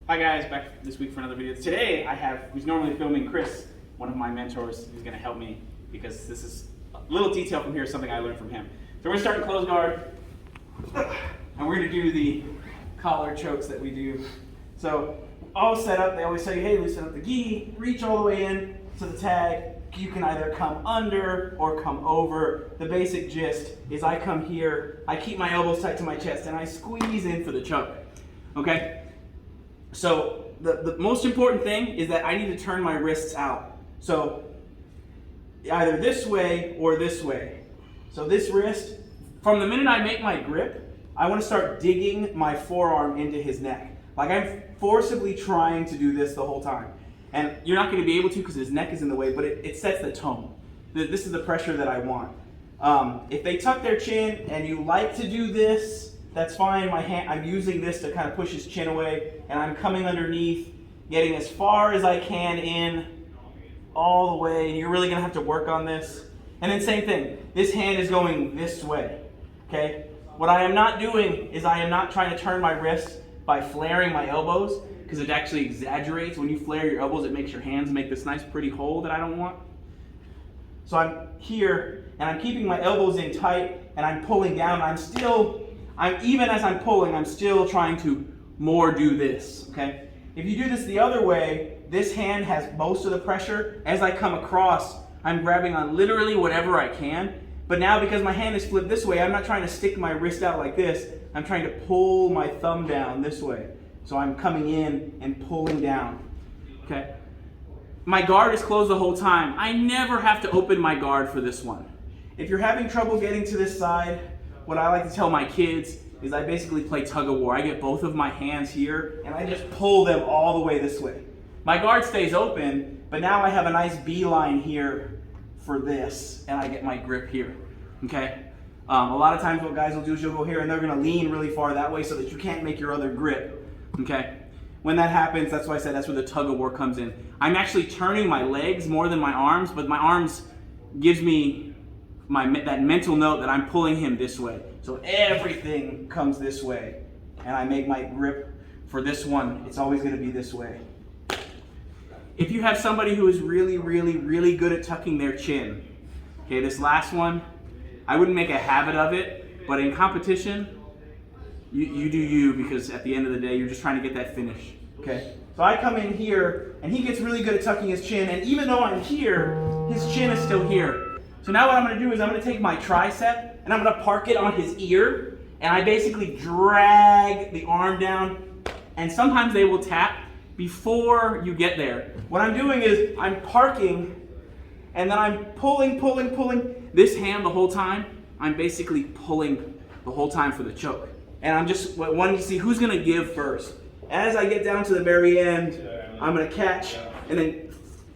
Hi guys, back this week for another video. Today I have, who's normally filming, Chris, one of my mentors, who's gonna help me because this is a little detail from here, something I learned from him. So we're gonna start in close guard, and we're gonna do the collar chokes that we do. So all set up, they always say, hey, loosen up the gi, reach all the way in to the tag. You can either come under or come over. The basic gist is I come here, I keep my elbows tight to my chest, and I squeeze in for the choke, okay? So the most important thing is that I need to turn my wrists out. So either this way or this way. So this wrist, from the minute I make my grip, I want to start digging my forearm into his neck. Like I'm forcibly trying to do this the whole time. And you're not going to be able to because his neck is in the way, but it sets the tone. This is the pressure that I want. If they tuck their chin and you like to do this, that's fine. My hand, I'm using this to kind of push his chin away, and I'm coming underneath, getting as far as I can in, all the way. And you're really going to have to work on this. And then same thing. This hand is going this way. Okay? What I am not doing is I am not trying to turn my wrist by flaring my elbows, because it actually exaggerates. When you flare your elbows, it makes your hands make this nice pretty hole that I don't want. So I'm here, and I'm keeping my elbows in tight, and I'm pulling down. Even as I'm pulling, I'm still trying to more do this, okay? If you do this the other way, this hand has most of the pressure. As I come across, I'm grabbing on literally whatever I can. But now because my hand is flipped this way, I'm not trying to stick my wrist out like this. I'm trying to pull my thumb down this way. So I'm coming in and pulling down, okay? My guard is closed the whole time. I never have to open my guard for this one. If you're having trouble getting to this side, what I like to tell my kids is I basically play tug of war. I get both of my hands here and I just pull them all the way this way. My guard stays open, but now I have a nice beeline here for this, and I get my grip here, okay? A lot of times what guys will do is you'll go here and they're gonna lean really far that way so that you can't make your other grip, okay? When that happens, that's why I said that's where the tug of war comes in. I'm actually turning my legs more than my arms, but my arms gives me that mental note that I'm pulling him this way. So everything comes this way, and I make my grip for this one. It's always gonna be this way. If you have somebody who is really, really, really good at tucking their chin, okay, this last one, I wouldn't make a habit of it, but in competition, you do you, because at the end of the day, you're just trying to get that finish, okay? So I come in here, and he gets really good at tucking his chin, and even though I'm here, his chin is still here. So now what I'm gonna do is I'm gonna take my tricep, and I'm gonna park it on his ear, and I basically drag the arm down, and sometimes they will tap before you get there. What I'm doing is I'm parking, and then I'm pulling. This hand the whole time, I'm basically pulling the whole time for the choke. And I'm just wanting to see who's gonna give first. As I get down to the very end, I'm gonna catch and then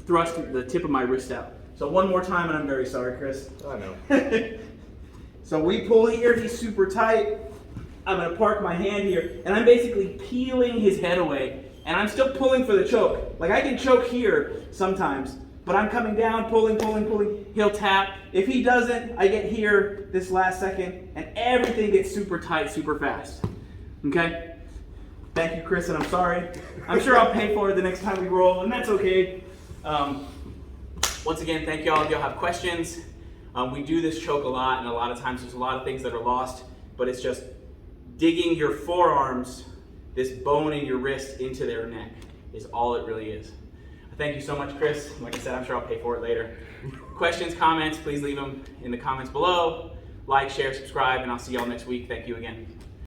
thrust the tip of my wrist out. So one more time, and I'm very sorry, Chris. I know. So we pull here, he's super tight. I'm gonna park my hand here, and I'm basically peeling his head away, and I'm still pulling for the choke. Like I can choke here sometimes, but I'm coming down, pulling. He'll tap. If he doesn't, I get here this last second, and everything gets super tight, super fast. Okay? Thank you, Chris, and I'm sorry. I'm sure I'll pay for it the next time we roll, and that's okay. Once again, thank y'all. If y'all have questions, we do this choke a lot, and a lot of times there's a lot of things that are lost, but it's just digging your forearms, this bone in your wrist, into their neck is all it really is. Thank you so much, Chris. Like I said, I'm sure I'll pay for it later. Questions, comments, please leave them in the comments below. Like, share, subscribe, and I'll see y'all next week. Thank you again.